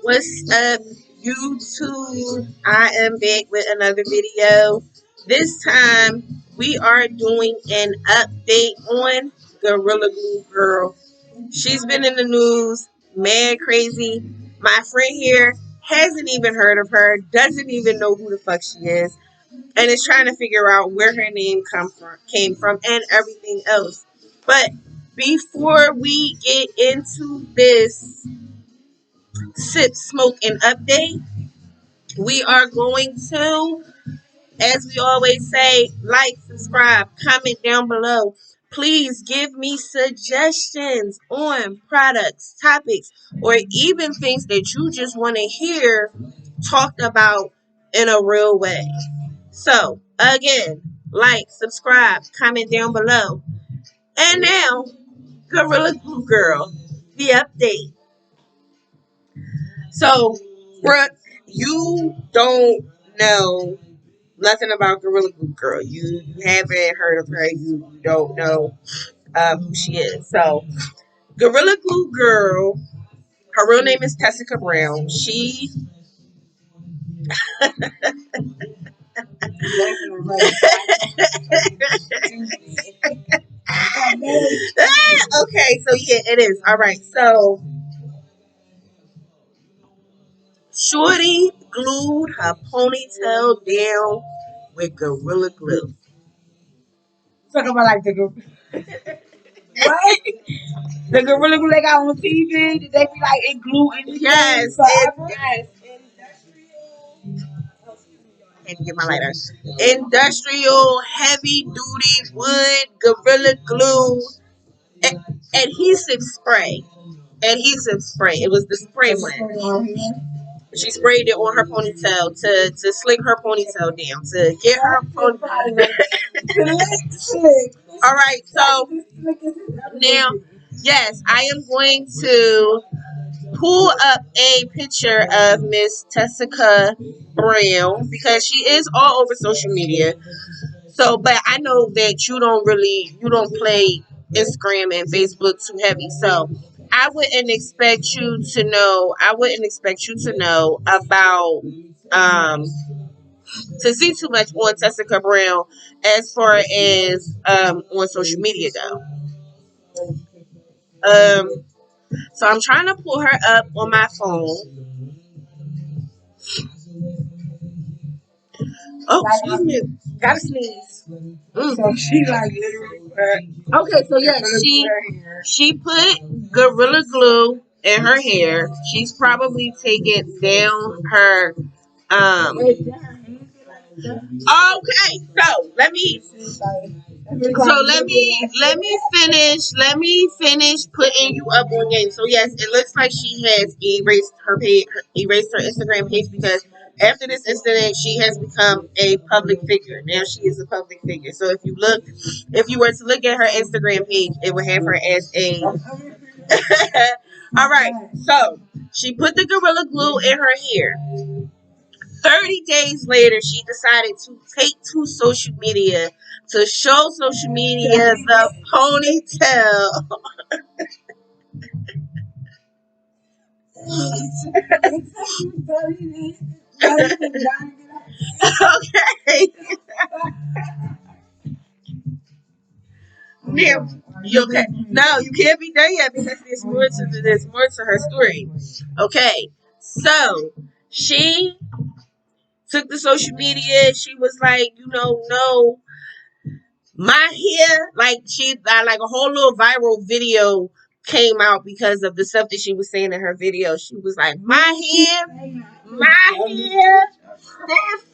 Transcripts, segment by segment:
What's up, YouTube? I am back with another video. This time we are doing an update on Gorilla Glue Girl. She's been in the news, mad crazy. My friend here hasn't even heard of her, doesn't even know who the fuck she is, and is trying to figure out where her name came from, and everything else. But before we get into this sip, smoke, and update, we are going to, as we always say, like, subscribe, comment down below. Please give me suggestions on products, topics, or even things that you just want to hear talked about in a real way. So, again, like, subscribe, comment down below. And now, Gorilla Glue Girl, the update. So, Brooke, you don't know nothing about Gorilla Glue Girl. You haven't heard of her. You don't know who she is. So, Gorilla Glue Girl, her real name is Tessica Brown. She okay, so yeah, it is. All right, so Shorty glued her ponytail down with Gorilla Glue. Talk about like the what? The Gorilla Glue they got on TV? Did they be like it glue anything? Yes, forever? yes. I had to get my lighter. Industrial, heavy duty wood, Gorilla Glue, adhesive spray. Adhesive spray. It was the spray one. She sprayed it on her ponytail to slick her ponytail down, to get her ponytail. All right, so now, yes, I am going to pull up a picture of Miss Tessica Brown because she is all over social media. So, but I know that you don't play Instagram and Facebook too heavy. So, I wouldn't expect you to know. I wouldn't expect you to know about to see too much on Tessica Brown as far as on social media though. So I'm trying to pull her up on my phone. Oh, excuse me. Gotta sneeze. So she like literally. Okay, so yeah, she put Gorilla Glue in her hair. She's probably taken down her okay, so let me finish putting you up on game. So yes, it looks like she has erased her page, erased her Instagram page because after this incident, she has become a public figure. Now she is a public figure. So if you were to look at her Instagram page, it would have her as a. All right, so she put the Gorilla Glue in her hair. 30 days later, she decided to take to social media to show social media the ponytail. Okay. Now, you okay? No, you can't be done yet because there's more to her story. Okay, so she took to social media. She was like, no, my hair, like a whole little viral video came out because of the stuff that she was saying in her video. She was like, my hair, stiff.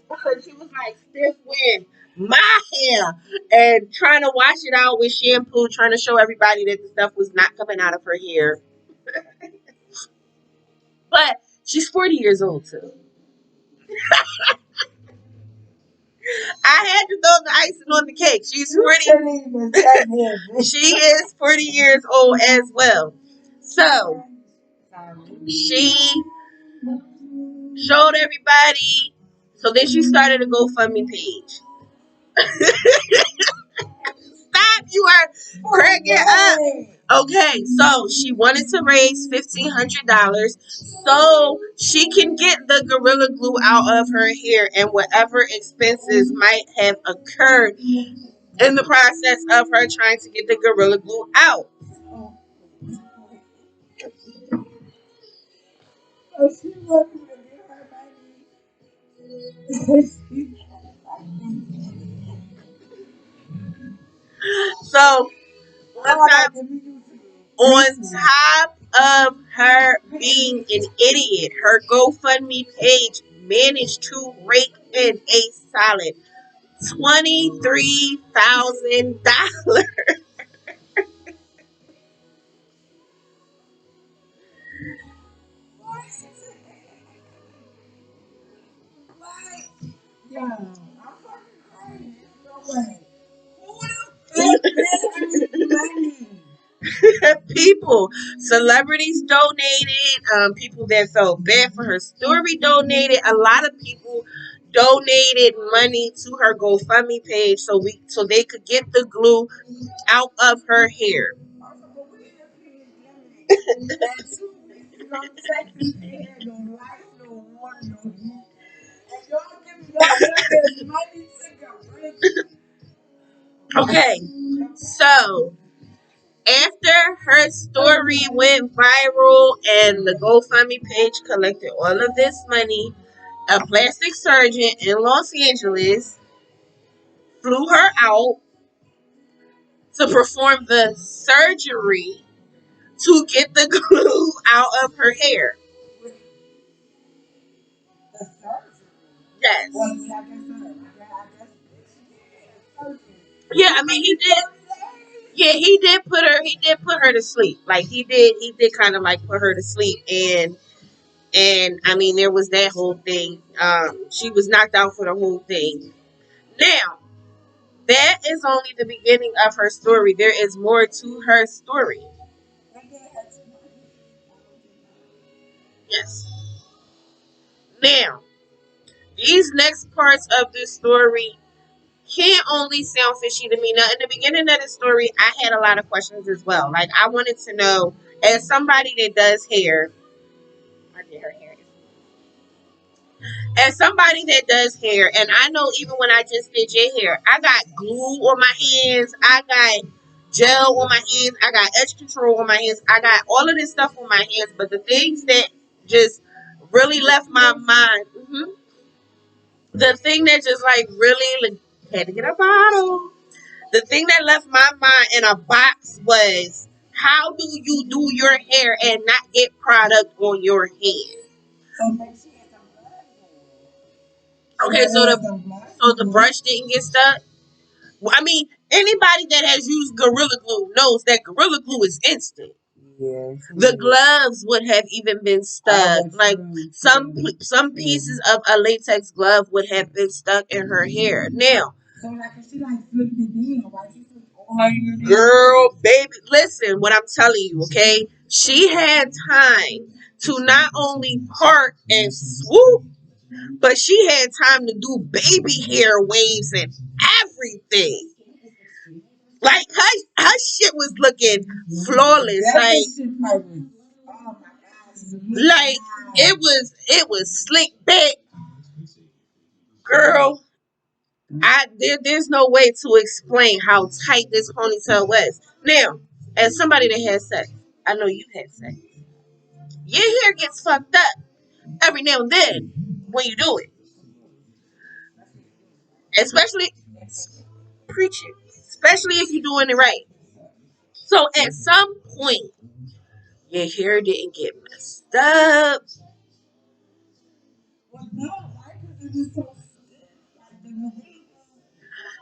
She was like, stiff wind, my hair, and trying to wash it out with shampoo, trying to show everybody that the stuff was not coming out of her hair. But she's 40 years old too. I had to throw the icing on the cake. She's 40. She is 40 years old as well. So she showed everybody. So then she started a GoFundMe page. Stop You are cracking up. Okay, so she wanted to raise $1,500 so she can get the Gorilla Glue out of her hair and whatever expenses might have occurred in the process of her trying to get the Gorilla Glue out. So on top of her being an idiot, her GoFundMe page managed to rake in a solid $23,000. People, celebrities donated. People that felt bad for her story donated. A lot of people donated money to her GoFundMe page so they could get the glue out of her hair. Okay, so after her story went viral and the GoFundMe page collected all of this money, a plastic surgeon in Los Angeles flew her out to perform the surgery to get the glue out of her hair. Yes. Yeah, I mean he did. Yeah, he did put her. He did put her to sleep. Like he did. He did kind of like put her to sleep, and I mean there was that whole thing. She was knocked out for the whole thing. Now that is only the beginning of her story. There is more to her story. Yes. Now these next parts of this story can only sound fishy to me. Now, in the beginning of the story, I had a lot of questions as well. Like, I wanted to know, as somebody that does hair, I did her hair. As somebody that does hair, and I know even when I just did your hair, I got glue on my hands, I got gel on my hands, I got edge control on my hands, I got all of this stuff on my hands, but the things that just really left my mind, the thing that just like really like, had to get a bottle. The thing that left my mind in a box was how do you do your hair and not get product on your hand? Okay, so the brush didn't get stuck. Well, I mean, anybody that has used Gorilla Glue knows that Gorilla Glue is instant. The gloves would have even been stuck. Like some pieces of a latex glove would have been stuck in her hair. Now, girl, baby, listen, what I'm telling you, okay? She had time to not only part and swoop, but she had time to do baby hair waves and everything. Like her shit was looking flawless. Like it was slick back, girl. There's no way to explain how tight this ponytail was. Now, as somebody that has sex, I know you had sex. Your hair gets fucked up every now and then when you do it, especially preach it, especially if you're doing it right. So at some point, your hair didn't get messed up.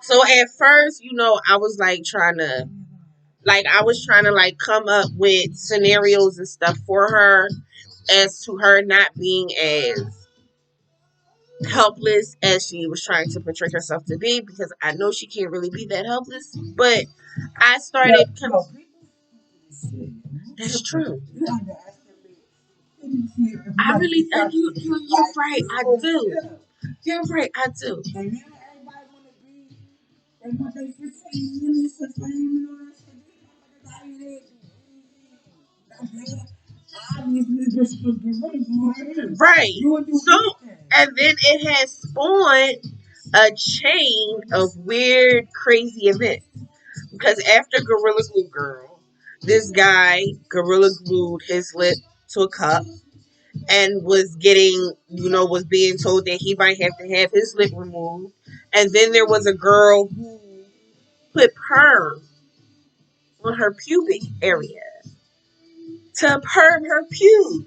So at first, I was like trying to like come up with scenarios and stuff for her as to her not being as helpless as she was trying to portray herself to be, because I know she can't really be that helpless. But I started. That's true. I really think you're right. I do. You're right. I do. Right. So, and then it has spawned a chain of weird, crazy events. Because after Gorilla Glue Girl, this guy Gorilla glued his lip to a cup and was getting, was being told that he might have to have his lip removed. And then there was a girl who put perm on her pubic area to perm her pubes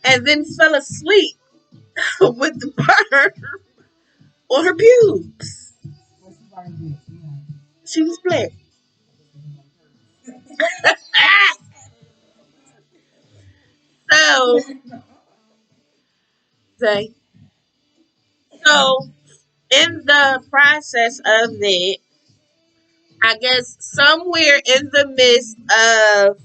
and then fell asleep with the perm on her pubes. She was black. So, say, so in the process of that, I guess somewhere in the midst of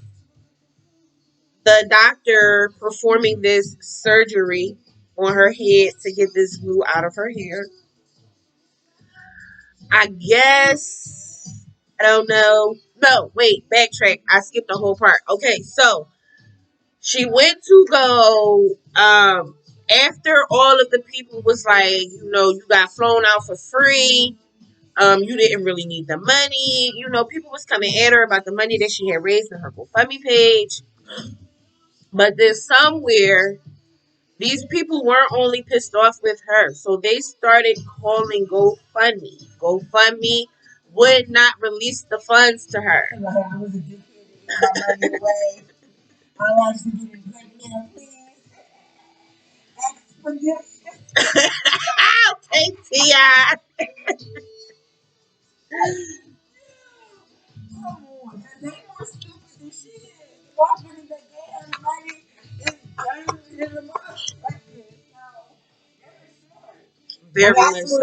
the doctor performing this surgery on her head to get this glue out of her hair, I guess, I don't know. No, wait, backtrack. I skipped the whole part. Okay, so she went to go, after all of the people was like, you got flown out for free. You didn't really need the money. People was coming at her about the money that she had raised in her GoFundMe page. But then somewhere, these people weren't only pissed off with her, so they started calling GoFundMe. GoFundMe would not release the funds to her. I was a dickhead and my money away. I like to get it back now, please. Expedition. Okay, T.I. Come on, they more stupid than shit. Walking in the damn money is dirty in the motherfucker. Very much so.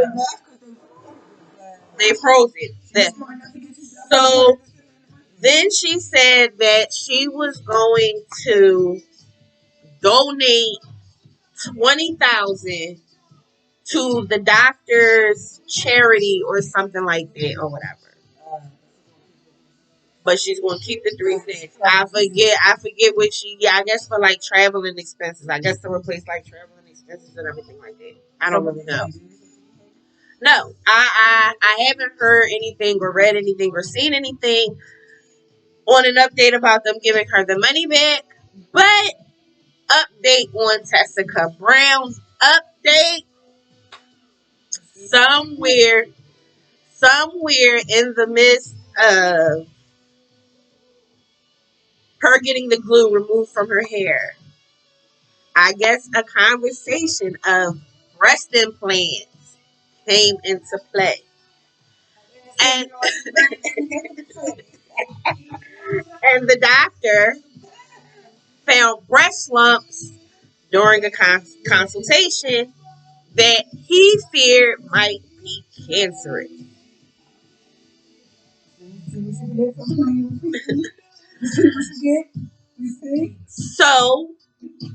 They froze it. So then she said that she was going to donate 20,000 to the doctor's charity or something like that or whatever. But she's gonna keep the 3 cents. I forget what she. Yeah, I guess for like traveling expenses. I guess to replace like traveling expenses and everything like that. I don't really know. No, I haven't heard anything or read anything or seen anything on an update about them giving her the money back. But update on Tessica Brown's update. Somewhere, somewhere in the midst of her getting the glue removed from her hair, I guess a conversation of breast implants came into play. And, and the doctor found breast lumps during a consultation that he feared might be cancerous. So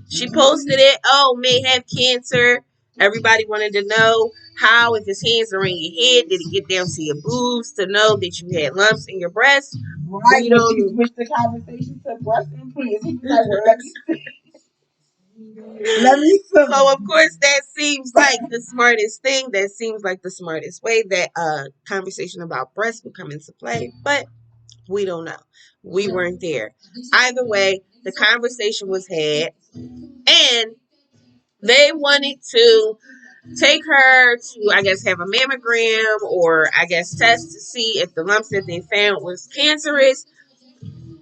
she posted it. Oh, may have cancer. Everybody wanted to know how, if his hands are in your head, did it get down to your boobs to know that you had lumps in your breast? Right. We don't know. Switch the conversation to breast implants. Let me so of course that seems like the smartest thing. That seems like the smartest way that conversation about breasts would come into play. But we don't know. We weren't there. Either way, the conversation was had, and they wanted to take her to, I guess, have a mammogram or I guess test to see if the lumps that they found was cancerous.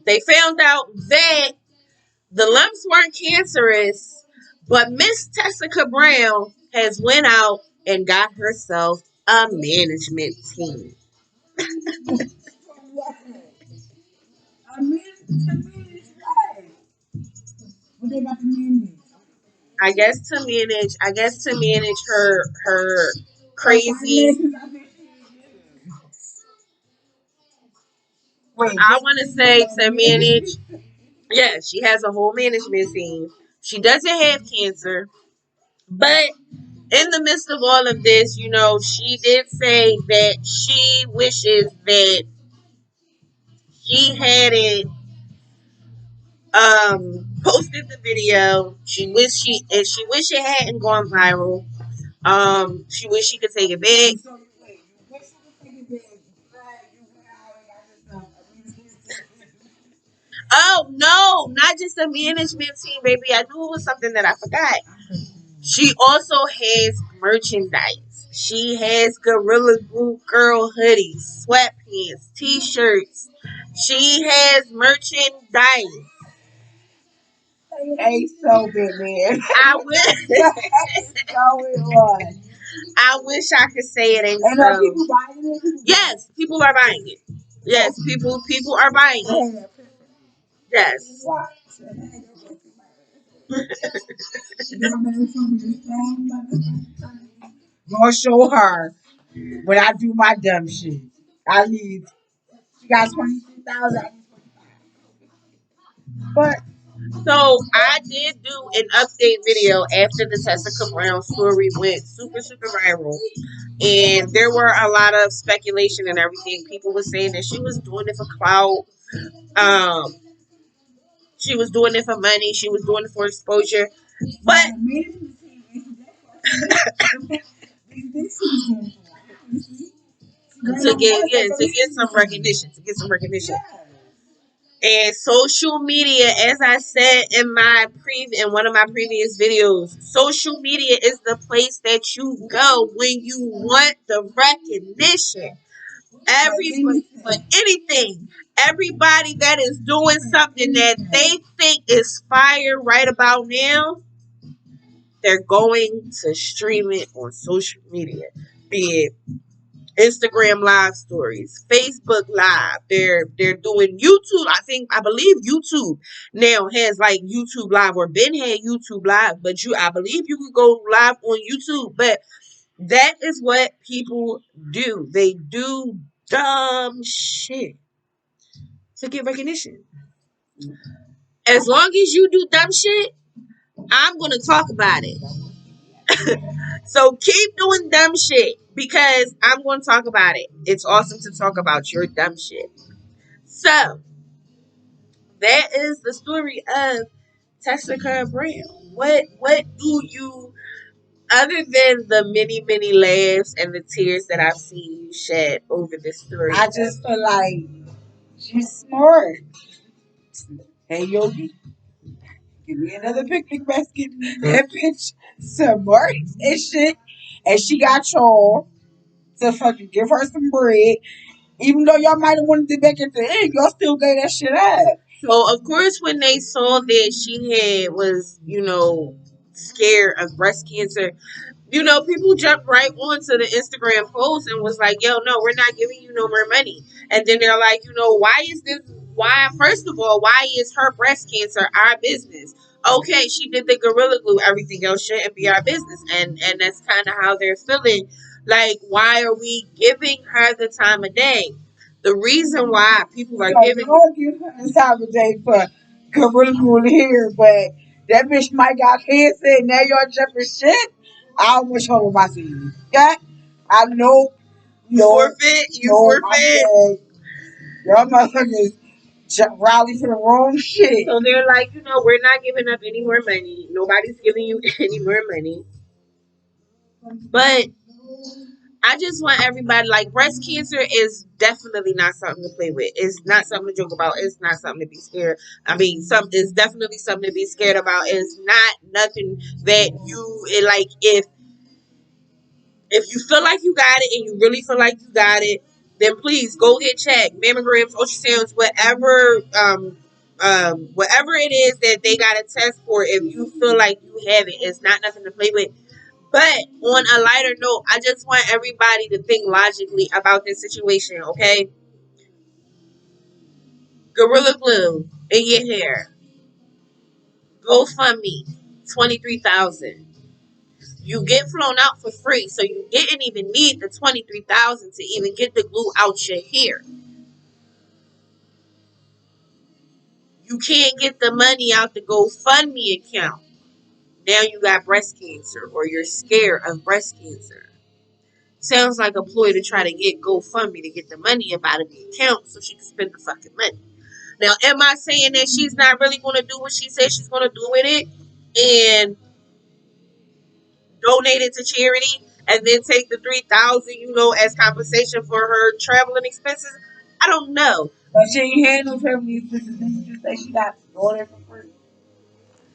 They found out that the lumps weren't cancerous, but Miss Tessica Brown has went out and got herself a management team. I guess to manage her crazy. I want to say to manage. Yeah, she has a whole management team. She doesn't have cancer, but in the midst of all of this, she did say that she wishes that she hadn't posted the video. She wish it hadn't gone viral. She wish she could take it back. So wait, you wish you could take it back, but you went out and got Oh no, not just a management team, baby. I knew it was something that I forgot. She also has merchandise. She has Gorilla Glue girl hoodies, sweatpants, t-shirts. She has merchandise. Hey, so big, man. I wish Going on. I wish I could say it ain't And so. people buying it? Yes, people are buying it. Yes, people are buying it. Yes. Watch. Gonna show her when I do my dumb shit. I need. She got 22,000. But So I did do an update video after the Tessica Brown story went super, super viral. And there were a lot of speculation and everything. People were saying that she was doing it for clout. Um, she was doing it for money. She was doing it for exposure. But to get some recognition, And social media, as I said in one of my previous videos, social media is the place that you go when you want the recognition. Everybody for anything. Everybody that is doing something that they think is fire right about now, they're going to stream it on social media. Be it Instagram live stories, Facebook live. They're doing YouTube. I believe YouTube now has like YouTube live, or Ben had YouTube live, but I believe you can go live on YouTube. But that is what people do. They do dumb shit to get recognition. As long as you do dumb shit, I'm gonna talk about it. So keep doing dumb shit because I'm gonna talk about it. It's awesome to talk about your dumb shit. So that is the story of Tessica Brown. What do you, other than the many, many laughs and the tears that I've seen you shed over this story? I just feel like she's smart. Hey, Yogi, give me another picnic basket. That bitch smart and shit. And she got y'all to fucking give her some bread. Even though y'all might have wanted it back at the end, y'all still gave that shit up. So of course, when they saw that she was, scared of breast cancer, people jumped right onto the Instagram post and was like, yo, no, we're not giving you no more money. And then they're like, first of all, why is her breast cancer our business? Okay, she did the Gorilla Glue, everything else shouldn't be our business. And that's kind of how they're feeling. Like, why are we giving her the time of day? The reason why people are giving. You don't give her the time of day for Gorilla Glue here, but that bitch might got cancer and now y'all jumping shit. I almost home with my seed. Okay? I know. You forfeit. You forfeit. Y'all motherfuckers rally for the wrong shit. So they're like, we're not giving up any more money. Nobody's giving you any more money. But I just want everybody, like, breast cancer is definitely not something to play with. It's not something to joke about. It's not something to be scared. I mean, it's definitely something to be scared about. It's not nothing that like, if you feel like you got it and you really feel like you got it, then please go get checked. Mammograms, ultrasounds, whatever it is that they got to test for. If you feel like you have it, it's not nothing to play with. But on a lighter note, I just want everybody to think logically about this situation, okay? Gorilla Glue in your hair. GoFundMe, 23,000. You get flown out for free, so you didn't even need the 23,000 to even get the glue out your hair. You can't get the money out the GoFundMe account. Now you got breast cancer or you're scared of breast cancer. Sounds like a ploy to try to get GoFundMe to get the money up out of the account so she can spend the fucking money. Now, am I saying that she's not really going to do what she said she's going to do with it and donate it to charity and then take the 3,000, as compensation for her traveling expenses? I don't know. But she ain't had no travel expenses. Then you just say she got going there for free.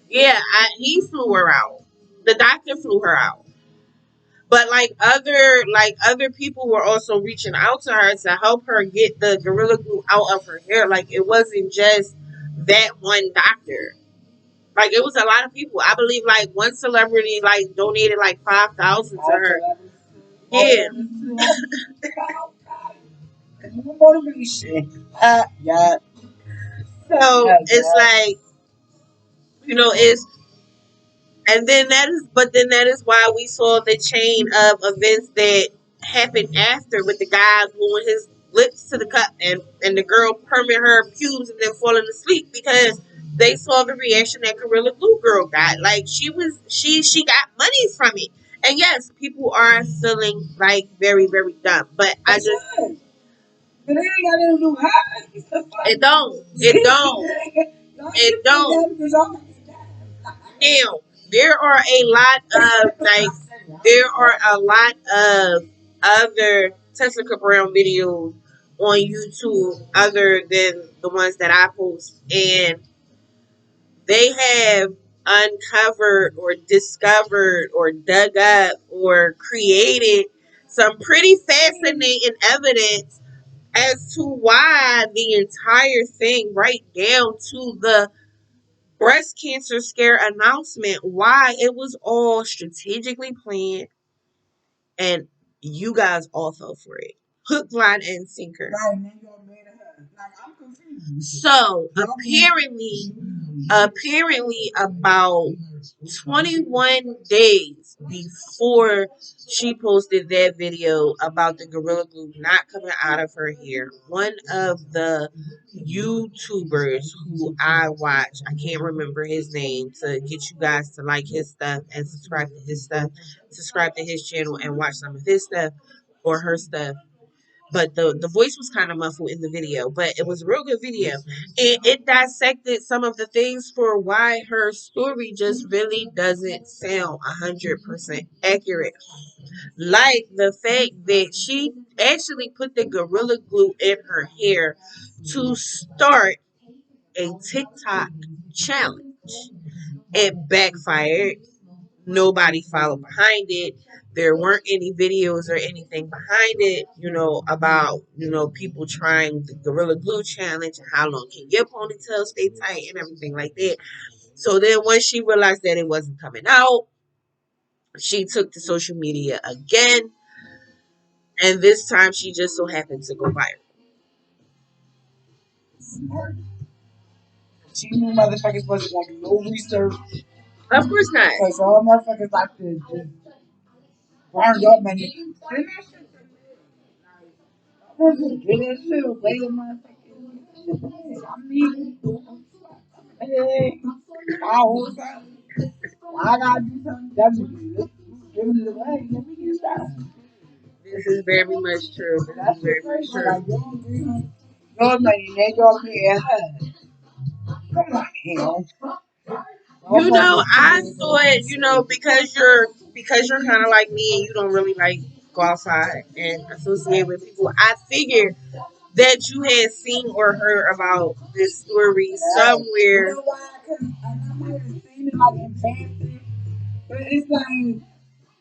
Yeah, he flew her out. The doctor flew her out. But like other people were also reaching out to her to help her get the gorilla glue out of her hair. Like it wasn't just that one doctor. Like it was a lot of people. I believe like one celebrity like donated like 5,000 to her. Yeah. Motivation. Yeah. So it's like it's but then that is why we saw the chain of events that happened after with the guy gluing his lips to the cup and the girl perming her pubes and then falling asleep because they saw the reaction that Gorilla Glue girl got. Like she got money from it. And yes, people are feeling like very, very dumb. But I just But they ain't got nothing to do with it don't. It don't. It don't. Now, there are a lot of other Tessica Brown videos on YouTube other than the ones that I post, and they have uncovered or discovered or dug up or created some pretty fascinating evidence as to why the entire thing, right down to the breast cancer scare announcement, why it was all strategically planned and you guys all fell for it. Hook, line, and sinker. So apparently about 21 days before she posted that video about the Gorilla Glue not coming out of her hair, one of the YouTubers who I watch, I can't remember his name, to get you guys to like his stuff and subscribe to his stuff, subscribe to his channel and watch some of his stuff or her stuff. But the voice was kind of muffled in the video, but it was a real good video. And it dissected some of the things for why her story just really doesn't sound 100% accurate. Like the fact that she actually put the Gorilla Glue in her hair to start a TikTok challenge. It backfired. Nobody followed behind it. There weren't any videos or anything behind it, about, people trying the Gorilla Glue challenge and how long can your ponytail stay tight and everything like that. So then once she realized that it wasn't coming out, she took to social media again. And this time she just so happened to go viral. She knew motherfuckers wasn't going to do no research. Of course not. Because all motherfuckers like to just burn up money. Send that shit to me. I want to get that shit away with motherfuckers. I mean, hey, I hold something. I gotta do something. That's giving it away. Let me get that. This is very much true. This is very much true. Your money, they gonna be at her. Come on, hell. I thought, because you're kind of like me and you don't really like go outside and associate with people. I figured that you had seen or heard about this story somewhere. You know why? Because I might have seen it like in fancy, but it's like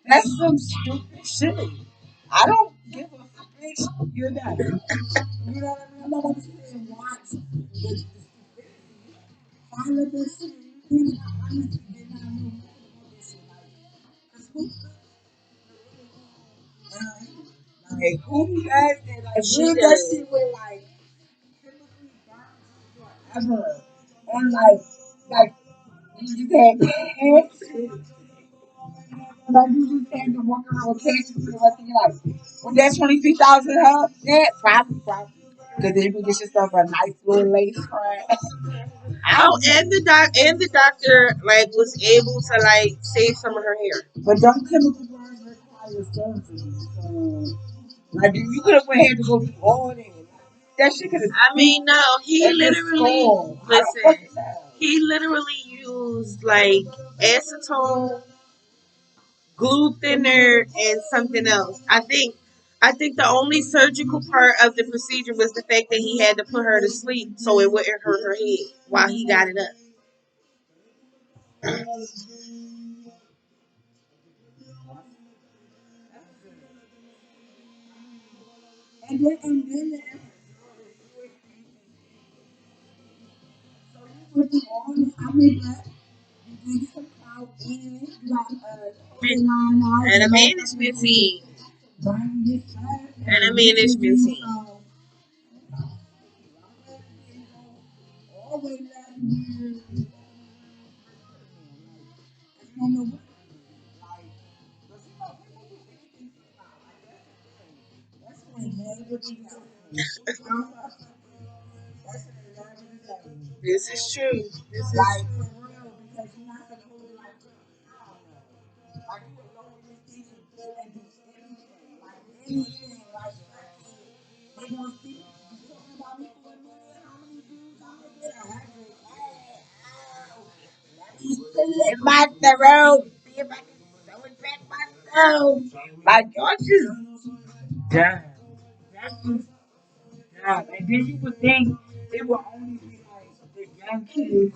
that's some stupid shit. I don't give a fuck. You're done. You know what I mean? I'm not gonna sit and watch the I let that shit. I honestly did not know this shit. Cause who does it? Like, who does shit with like typically burns forever? And like you just had like you just had to walk around with cancer for the rest of your life. Was that 23,000 huh? Yeah, probably. Because then you can get yourself a nice little lace front. I Oh, don't know. and the doctor like was able to like save some of her hair. But don't chemical burns require surgery. So, like, you could have went ahead to go through all that. That shit could have I mean, no, he at the literally skull. I don't listen. fucking know. He literally used like acetone, glue thinner, and something else. I think the only surgical part of the procedure was the fact that he had to put her to sleep so it wouldn't hurt her head while he got it up. And then with the arm, I mean, you get some clout in, you got line out, And the a motherfucker management team. burn your shirt, And a get your management views team. on. Always last year, I don't know what, like, but you know, people do anything to smile. Like, that's when never be helpful. That's when never be helpful. This is true. This is Like, true. for real, because you're not supposed to, like, I don't know. Like, you can go in this kitchen and do anything. Like, anything. Like, they gonna see you talking about me for a minute. How many views I'm gonna get? 100. Hey, ow. Let me see in my throat. See if I can sew it back my throat. Like, y'all just dumb. That's just dumb. And then you would think it would only be like the young kids,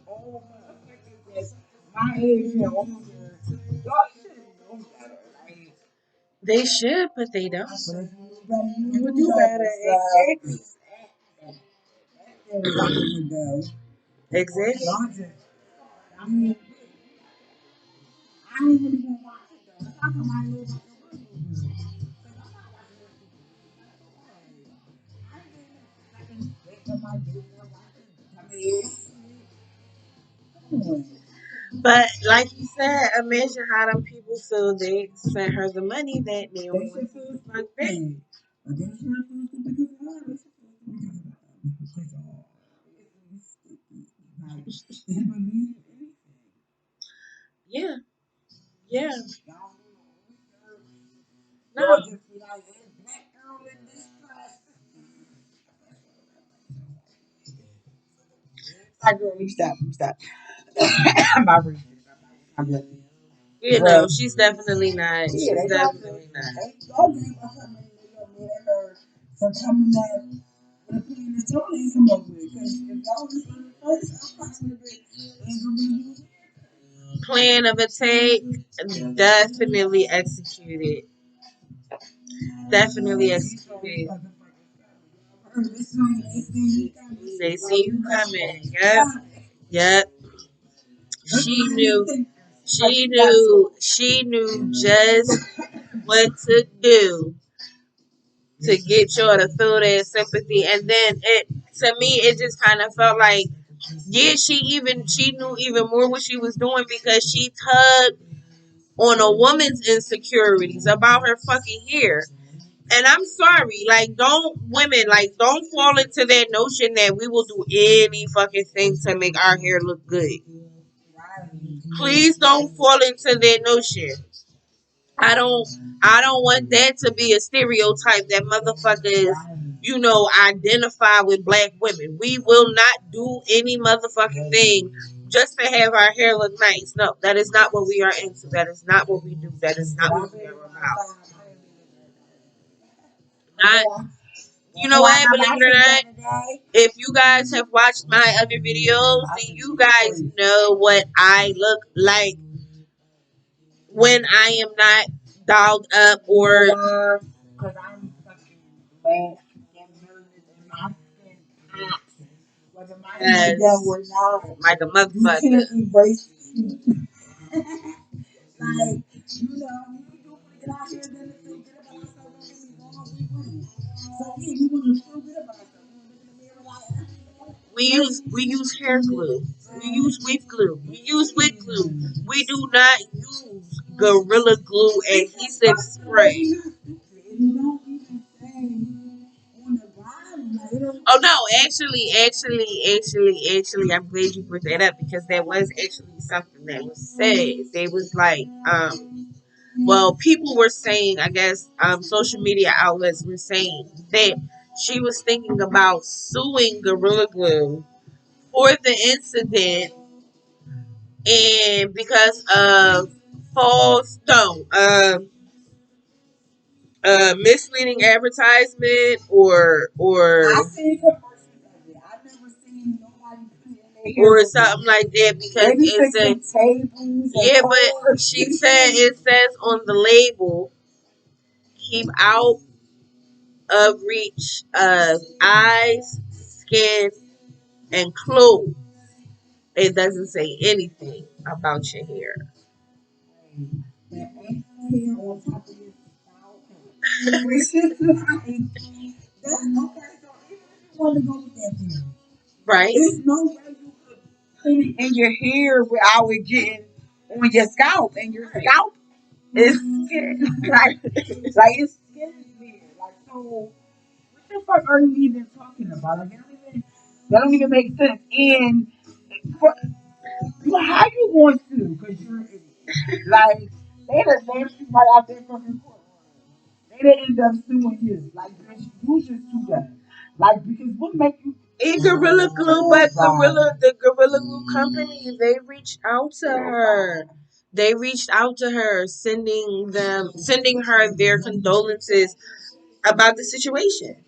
old motherfuckers that's my age and older. Y'all should know better. Like, They should, but they don't. but if you know better, you would do better. Exactly. That's where everybody would go. Exactly. Y'all just, I mean, I ain't really gonna watch it though. It's not somebody live like a real movie. Cause I'm not watching this movie. I ain't getting a second straight of my day to watch it. I mean, come on. But like you said, imagine how them people feel they sent her the money that they They only should want feel to fuck back. stupid. But they should feel stupid because of her. They should feel stupid because of her. It's stupid. Like, they believe anything. Yeah, yeah. Y'all do no research. No. Y'all just be like, hey, black girl in distress. I girl, you stop, you stop. I'm not reading this. I'm not reading. You know, But she's definitely not. yeah, She's they don't. definitely not. They don't give a fuck. They gonna get her for coming up with a plan that y'all ain't come up with. Because if y'all was on the first, I'm probably would have been ain't gonna be used. Plan of attack, definitely executed. Definitely executed. This one, they see you coming. They see you coming. Yep. Yep. She knew. She knew just what to do to get y'all to feel that sympathy. And then it, to me, it just kind of felt like, yeah, she knew even more what she was doing because she tugged on a woman's insecurities about her fucking hair. And I'm sorry, like, don't fall into that notion that we will do any fucking thing to make our hair look good. Please don't fall into that notion. I don't I don't want that to be a stereotype that motherfuckers, identify with black women. We will not do any motherfucking thing just to have our hair look nice. No, that is not what we are into. That is not what we do. That is not what we are about. Not, you know what? Believe it or not, if you guys have watched my other videos, then you guys know what I look like when I am not dolled up or because I'm fucking black and nervous and my skin pops. Whether my hair done or not, like a you motherfucker. can't erase it. Like, we do want to get out here and then feel good about ourselves. Don't get me wrong, we women. So, yeah, we want to feel good about ourselves. We want to look in the mirror like, We use hair glue. We use wig glue. We use wig glue. We do not use gorilla glue adhesive spray. and you don't even say on the bottom, Oh no, actually, I'm glad you brought that up because that was actually something that was said. They was like, well, people were saying, I guess, social media outlets were saying that she was thinking about suing Gorilla Glue for the incident and because of false, no, misleading advertisement I seen commercials of it. I never seen nobody put it in their hair or before. something like that because They be it fixing says tables and yeah, but cars. she said it says on the label keep out of reach of eyes, skin, and clothes. It doesn't say anything about your hair. But ain't no hair on top of your scalp. Which is like, that's okay. So even if you want to go with that theory, Right? there's no way you could put it in your hair without it getting on your scalp. And your scalp is skin. Like it's skin is weird. Like, so what the fuck are you even talking about? Like, that don't even make sense. And for, well, how you going to? Because you're an idiot. Like, they done named you right out there fucking court. They didn't end up suing you. Like, bitch, you just too dumb. Like, because what make you. And Gorilla Glue, but the Gorilla Glue company, they reached out to her. They reached out to her, sending her their condolences about the situation.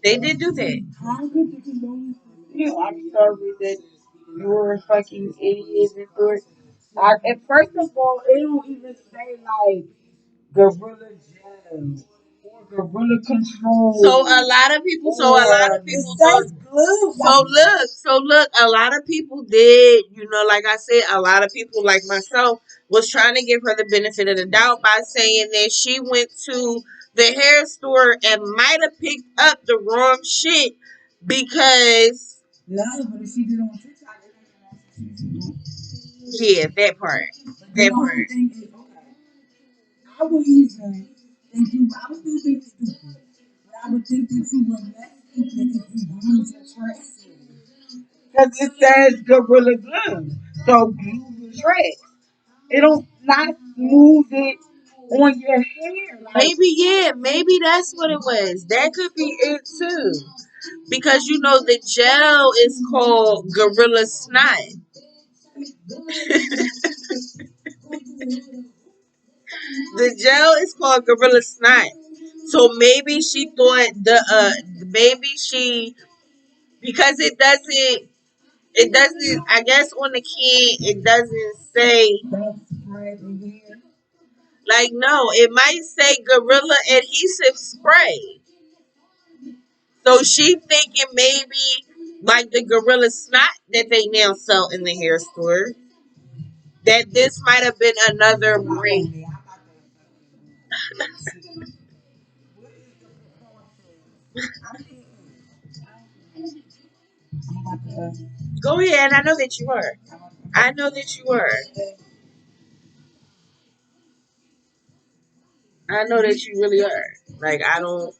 They did do that. How could the condolences feel? I'm sorry that you're a fucking idiot and thought. And first of all, it don't even say like gorilla jam or gorilla So control a lot of people, it says glue. so look, a lot of people did, like I said, a lot of people like myself was trying to give her the benefit of the doubt by saying that she went to the hair store and might have picked up the wrong shit because No, but if she did it on TikTok, yeah, that part, but then that the whole part. thing is okay. I would even think you. I would still think stupid, but I would think that you were less stupid if you glued your trash. Because it says Gorilla Glue. So glue your trash. It don't not smooth it on your hair. Like, Maybe yeah, maybe that's what it was. That could be it too. Because the gel is called Gorilla Snot. The gel is called Gorilla Snot. So maybe she thought maybe she because it doesn't I guess on the can it doesn't say don't spread in your hair. like no, it might say Gorilla Adhesive Spray. So she thinking maybe like the Gorilla Snot that they now sell in the hair store that this might have been another break. Go ahead. I know that you were. I know that you were. I know that you really are. Like I don't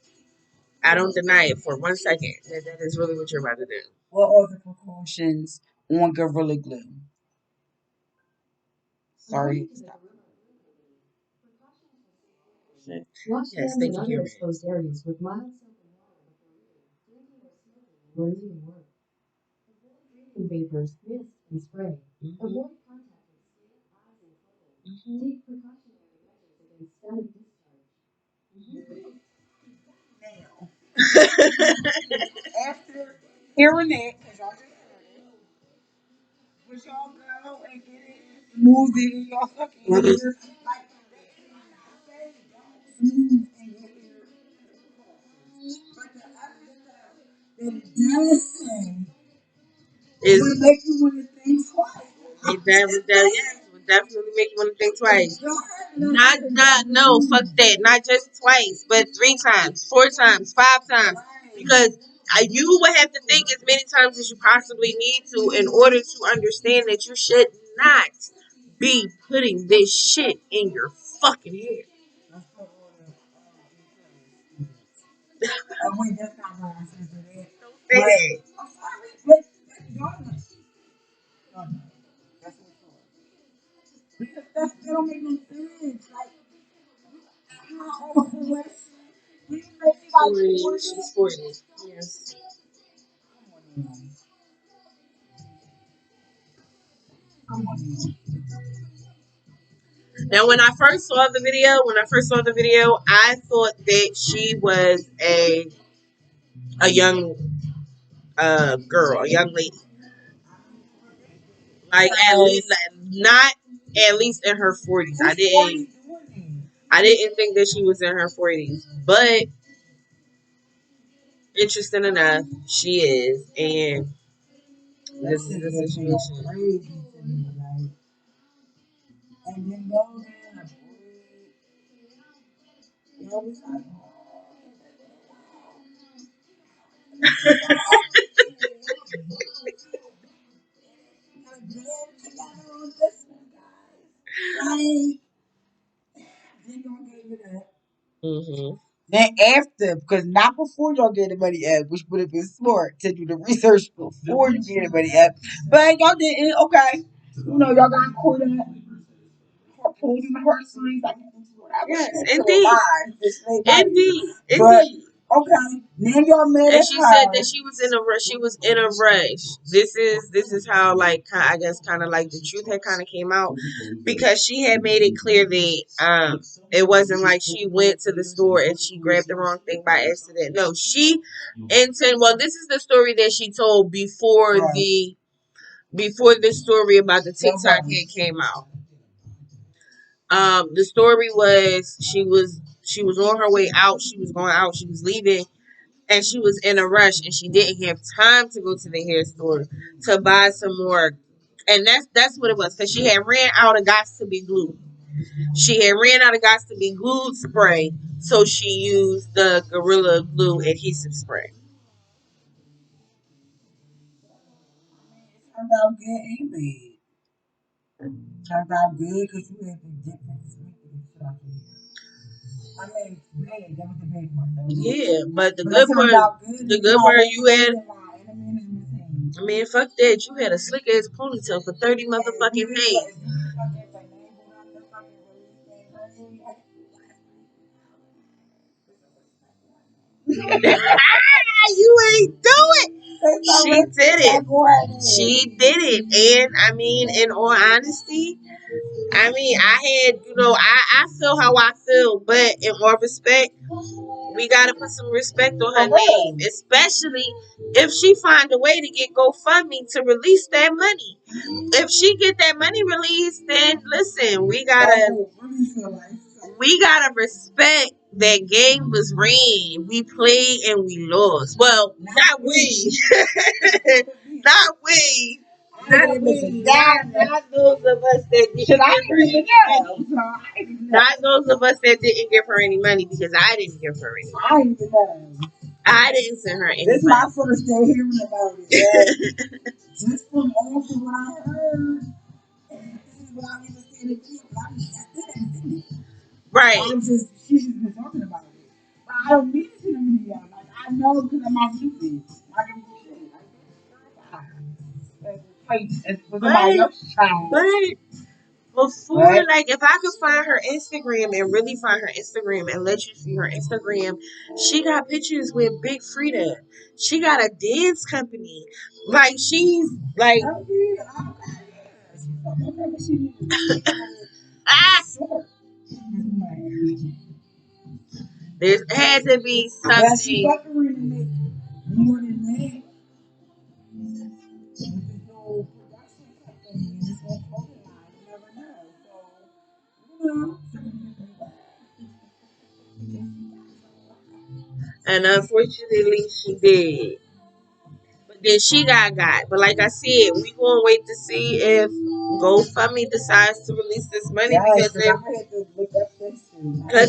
deny it for 1 second that is really what you're about to do. What are the precautions on Gorilla Glue? Sorry. Yes, thank you, Karen. Now, after hearing that, because y'all just heard it, would y'all go and get it smooth it in y'all fucking hair? Like, say don't smooth in your hair. But the other stuff that it does say would Is make you want to think twice. would definitely make you want to think twice. Not no, fuck that. Not just twice, but 3 times, 4 times, 5 times. Because you would have to think as many times as you possibly need to in order to understand that you should not be putting this shit in your fucking hair. Oh, wait, that's not what I said to that. Right. I'm sorry, but y'all know. Y'all know. That's what's up. Because that don't make no sense. Like, how old was she? Didn't they be like 40? She's 40. Yes. Come on now. Come on now. Now, when I first saw the video, I thought that she was a young girl, a young lady, like at least not at least in her 40s. I didn't think that she was in her 40s, but interesting enough, she is, and this is the situation. Crazy to me, like, and then go in a you know, it's like, like, then y'all gave it up. Hmm. Then after, because not before y'all get the money up, which would have been smart to do the research before you get the money up. But y'all didn't. Okay, you know y'all got caught up. Pulled in the purse like Yes, whatever. indeed, Just say bye. indeed, But indeed. okay, then y'all mad And at she said that her. she was in a rush. She was in a rush. This is how, like, I guess kind of like the truth had kind of came out, because she had made it clear that it wasn't like she went to the store and she grabbed the wrong thing by accident. No, she intended. Well, this is the story that she told before the story about the TikTok hit came out. The story was she was on her way out. She was going out. She was leaving, and she was in a rush, and she didn't have time to go to the hair store to buy some more. And that's what it was, because she had ran out of Gots to be glue. She had ran out of Gots to be glued spray, so she used the Gorilla Glue adhesive spray. Turned out good and bad. Turned out good because you had to get this shit out your hair. I mean, bad. That was the bad part. That was the Yeah, but but it turned out good. the And you good got part a you had. clothing line and a management team. I mean, fuck that. You had a slick ass ponytail for 30 And if you motherfucking did days. if you did fucking like name on the fucking release thing, honey, like, You ain't do it. She did it. She did it. And I mean, in all honesty, I mean, I feel how I feel, but in all respect, we gotta put some respect on her name, especially if she find a way to get GoFundMe to release that money. If she get that money released, then listen, we gotta respect that game was rigged. We played and we lost. Well, not we, not we. Not those of us that didn't give her any money. Not those of us that didn't give her any money, because I didn't give her any money. I ain't even know. I didn't send her any This is money. my first day hearing about it. Just from all from what I heard, and this is what I understand it is, but I still haven't seen it. Right. She's just been talking about it. But I don't need to see the video. Like, I know because I'm not stupid. I can do shit. Like, somebody else's child. Like, if I could find her Instagram and really find her Instagram and let you see her Instagram, she got pictures with Big Frida. She got a dance company. Like, she's like, ah, there had to be something. More than that, with this whole production company and this whole clothing line, you never know. So, And unfortunately, she did. But then she got. But like I said, we gonna wait to see if GoFundMe decides to release this money, because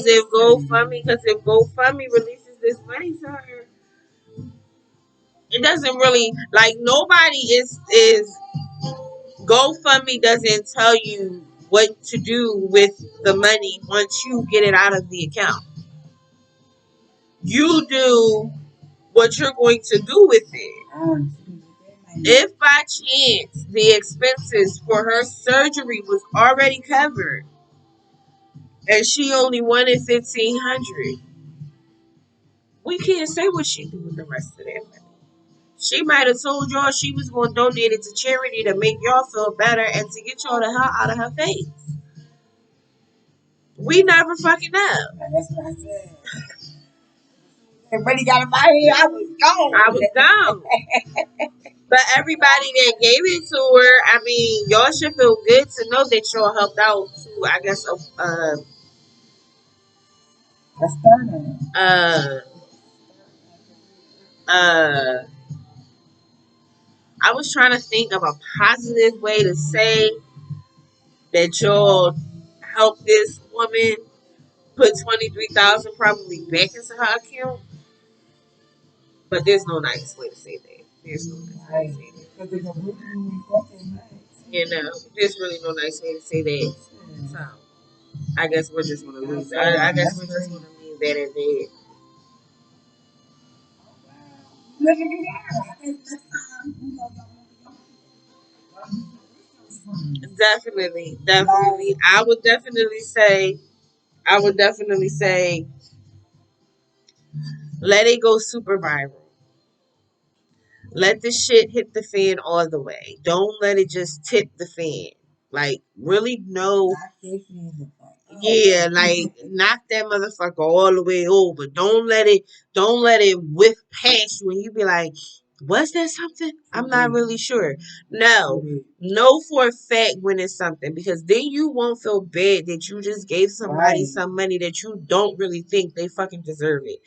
if GoFundMe releases this money to her, it doesn't really, like, nobody is GoFundMe doesn't tell you what to do with the money once you get it out of the account. You do what you're going to do with it. Honestly, If by chance the expenses for her surgery was already covered and she only wanted 1,500, we can't say what she do with the rest of that money. She might have told y'all she was going to donate it to charity to make y'all feel better and to get y'all the hell out of her face. We never fucking know. that's what I said. Everybody got a body. I was gone. I was gone. But everybody that gave it to her, I mean, y'all should feel good to know that y'all helped out to, I guess, That's starting. uh, uh, I was trying to think of a positive way to say that y'all helped this woman put 23,000 probably back into her account, but there's no nice way to say that. There's no nice way to say that. You know, there's really no nice way to say that. So I guess we're just gonna lose. I guess we're just gonna leave that at that. Look at you now. Definitely, definitely. I would definitely say, let it go super viral. Let the shit hit the fan all the way. Don't let it just tip the fan. Like, really know. Yeah, like knock that motherfucker all the way over. Don't let it whiff past you and you be like, was that something? I'm not really sure. No. Know for a fact when it's something, because then you won't feel bad that you just gave somebody some money that you don't really think they fucking deserve it.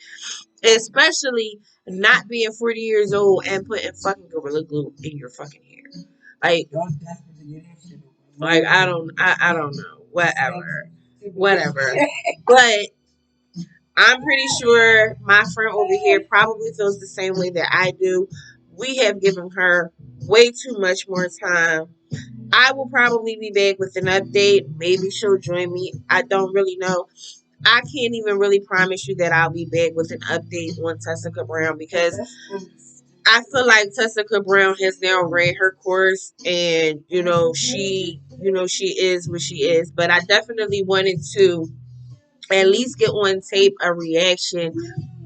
Especially not being 40 years old and putting fucking Gorilla Glue in your fucking hair. Like I don't know. Whatever. Whatever. But I'm pretty sure my friend over here probably feels the same way that I do. We have given her way too much more time. I will probably be back with an update. Maybe she'll join me. I don't really know. I can't even really promise you that I'll be back with an update on Tessica Brown, because I feel like Tessica Brown has now ran her course, and she is what she is. But I definitely wanted to at least get on tape a reaction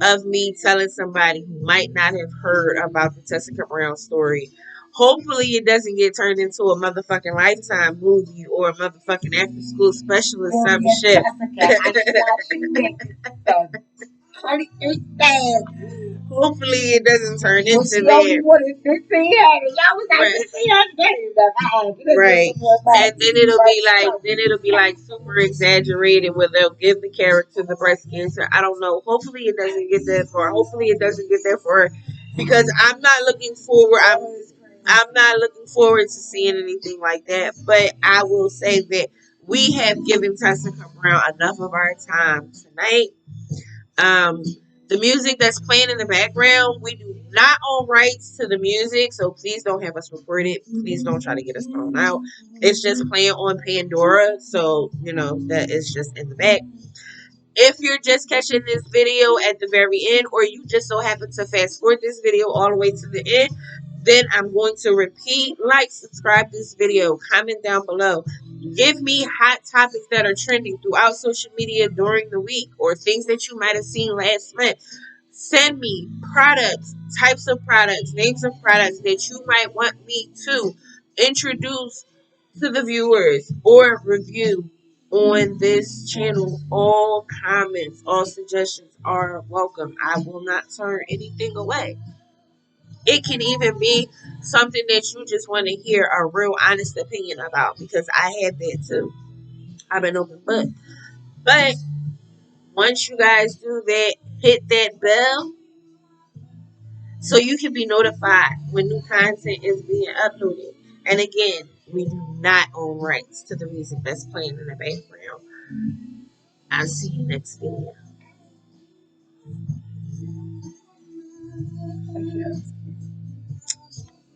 of me telling somebody who might not have heard about the Tessica Brown story. Hopefully it doesn't get turned into a motherfucking Lifetime movie or a motherfucking after school special or some shit. Hopefully it doesn't turn into that. Right. And then it'll be like super exaggerated where they'll give the character the breast cancer. I don't know. Hopefully it doesn't get that far. Hopefully it doesn't get that far, because I'm not looking forward. I'm not looking forward to seeing anything like that. But I will say that we have given Tessica Brown enough of our time tonight. Um, the music that's playing in the background, we do not own rights to the music, so please don't have us record it. Please don't try to get us thrown out. It's just playing on Pandora, so that is just in the back. If you're just catching this video at the very end, or you just so happen to fast forward this video all the way to the end, then I'm going to repeat, like, subscribe this video, comment down below. Give me hot topics that are trending throughout social media during the week, or things that you might have seen last month. Send me products, types of products, names of products that you might want me to introduce to the viewers or review on this channel. All comments, all suggestions are welcome. I will not turn anything away. It can even be something that you just want to hear a real honest opinion about, because I have that too. I've been open book. But once you guys do that, hit that bell so you can be notified when new content is being uploaded. And again, we do not own rights to the music that's playing in the background. I'll see you next video.